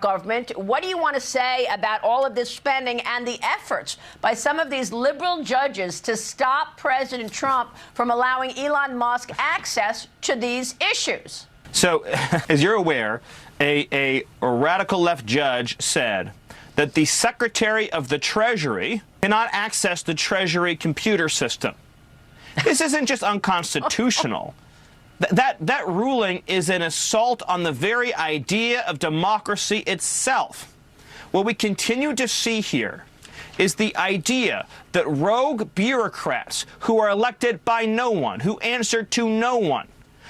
government. What do you want to say about all of this spending and the efforts by some of these liberal judges to stop President Trump from allowing Elon Musk access to these issues? So, as you're aware, a radical left judge said that the Secretary of the Treasury cannot access the Treasury computer system. This isn't just unconstitutional. That ruling is an assault on the very idea of democracy itself. What we continue to see here is the idea that rogue bureaucrats who are elected by no one, who answer to no one,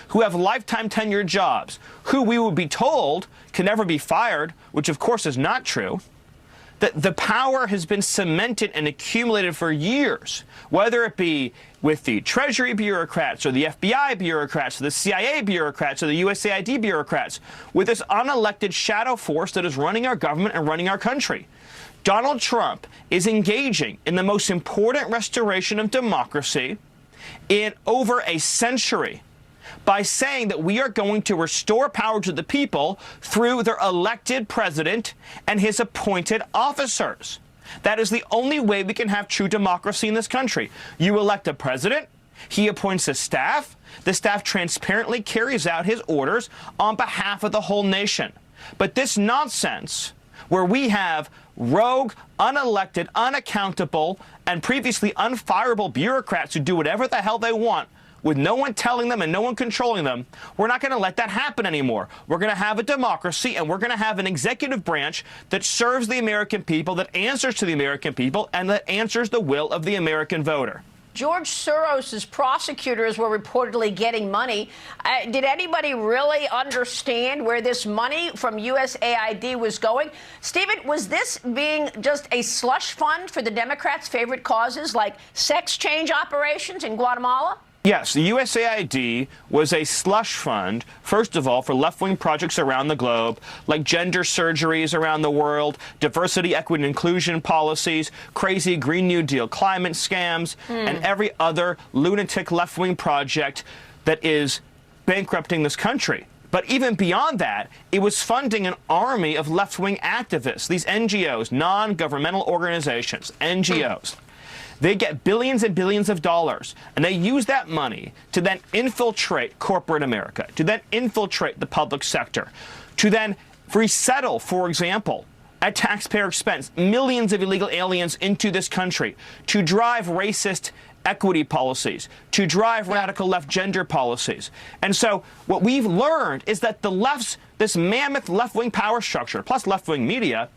who have lifetime tenure jobs, who we would be told can never be fired, which of course is not true, that the power has been cemented and accumulated for years, whether it be with the Treasury bureaucrats or the FBI bureaucrats or the CIA bureaucrats or the USAID bureaucrats, with this unelected shadow force that is running our government and running our country. Donald Trump is engaging in the most important restoration of democracy in over a century by saying that we are going to restore power to the people through their elected president and his appointed officers. That is the only way we can have true democracy in this country. You elect a president, he appoints a staff, the staff transparently carries out his orders on behalf of the whole nation. But this nonsense, where we have rogue, unelected, unaccountable, and previously unfireable bureaucrats who do whatever the hell they want, with no one telling them and no one controlling them, we're not going to let that happen anymore. We're going to have a democracy, and we're going to have an executive branch that serves the American people, that answers to the American people, and that answers the will of the American voter. George Soros's prosecutors were reportedly getting money. Did anybody really understand where this money from USAID was going? Stephen, was this being just a slush fund for the Democrats' favorite causes like sex change operations in Guatemala? Yes, the USAID was a slush fund, first of all, for left-wing projects around the globe, like gender surgeries around the world, diversity, equity, and inclusion policies, crazy Green New Deal climate scams, and every other lunatic left-wing project that is bankrupting this country. But even beyond that, it was funding an army of left-wing activists, these NGOs, non-governmental organizations, NGOs. They get billions and billions of dollars, and they use that money to then infiltrate corporate America, to then infiltrate the public sector, to then resettle, for example, at taxpayer expense, millions of illegal aliens into this country, to drive racist equity policies, to drive radical left gender policies. And so what we've learned is that the left's, this mammoth left-wing power structure, plus left-wing media,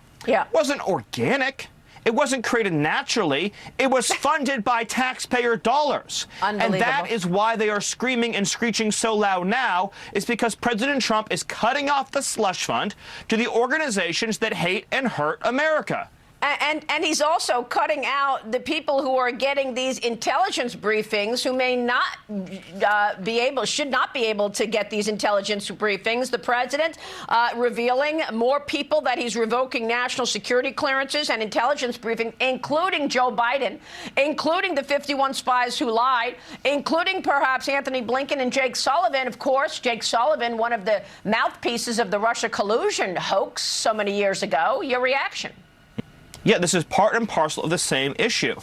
wasn't organic. It wasn't created naturally. It was funded by taxpayer dollars. And that is why they are screaming and screeching so loud now, is because President Trump is cutting off the slush fund to the organizations that hate and hurt America. And he's also cutting out the people who are getting these intelligence briefings, who may not should not be able to get these intelligence briefings. The president revealing more people that he's revoking national security clearances and intelligence briefing, including Joe Biden, including the 51 spies who lied, including perhaps Anthony Blinken and Jake Sullivan. Of course, Jake Sullivan, one of the mouthpieces of the Russia collusion hoax so many years ago. Your reaction? Yeah, this is part and parcel of the same issue.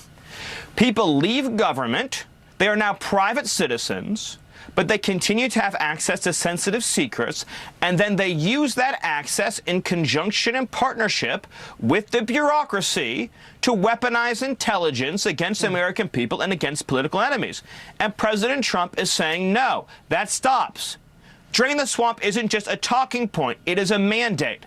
People leave government, they are now private citizens, but they continue to have access to sensitive secrets, and then they use that access in conjunction and partnership with the bureaucracy to weaponize intelligence against American people and against political enemies. And President Trump is saying, no, that stops. Drain the swamp isn't just a talking point, it is a mandate.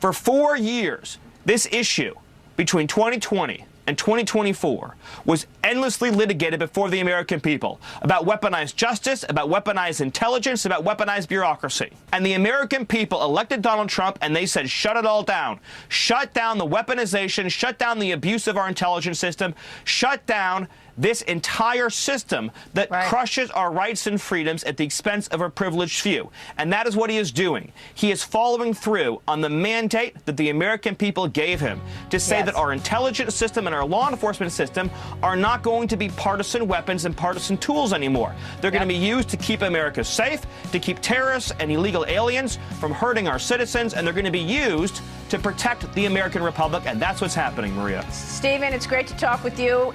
For 4 years, this issue between 2020 and 2024 was endlessly litigated before the American people about weaponized justice, about weaponized intelligence, about weaponized bureaucracy. And the American people elected Donald Trump, and they said, shut it all down. Shut down the weaponization, shut down the abuse of our intelligence system, shut down this entire system that crushes our rights and freedoms at the expense of a privileged few. And that is what he is doing. He is following through on the mandate that the American people gave him to say that our intelligence system and our law enforcement system are not going to be partisan weapons and partisan tools anymore. They're going to be used to keep America safe, to keep terrorists and illegal aliens from hurting our citizens, and they're going to be used to protect the American Republic, and that's what's happening, Maria. Stephen, it's great to talk with you.